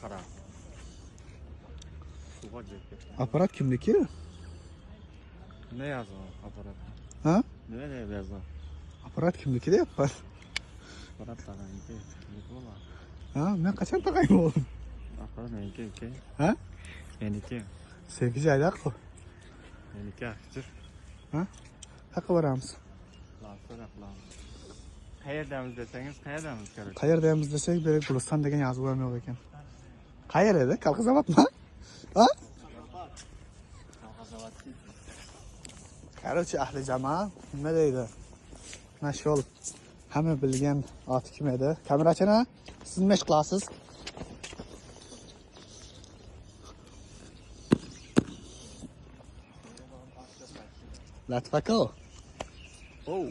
qora. Suvga ketdi. Aparat kimniki? Ne yazıyor aparat? Ha? Ne yazıyor? Aparat kimniki deyapman. Aparat taqaydi. Nikola. Ha, men qachon taqayman oğlum? Aparat meniki. Ha? Meniki. Senki joyda-ku. Meniki aktif. Ha? Haqqa boramiz. Qayerdamiz desangiz, qayerdamiz kerak? Qayerdamiz desak, berek Guliston degan yozuv ham yo'q ekan. Qayer edi? Kolxozavodmi? Ha? Короче, ahli jamoa nima deydi? Mana shu hamma bilgan oti kim edi? Kamerachini siz nima ish qilasiz? Latifako. Oh.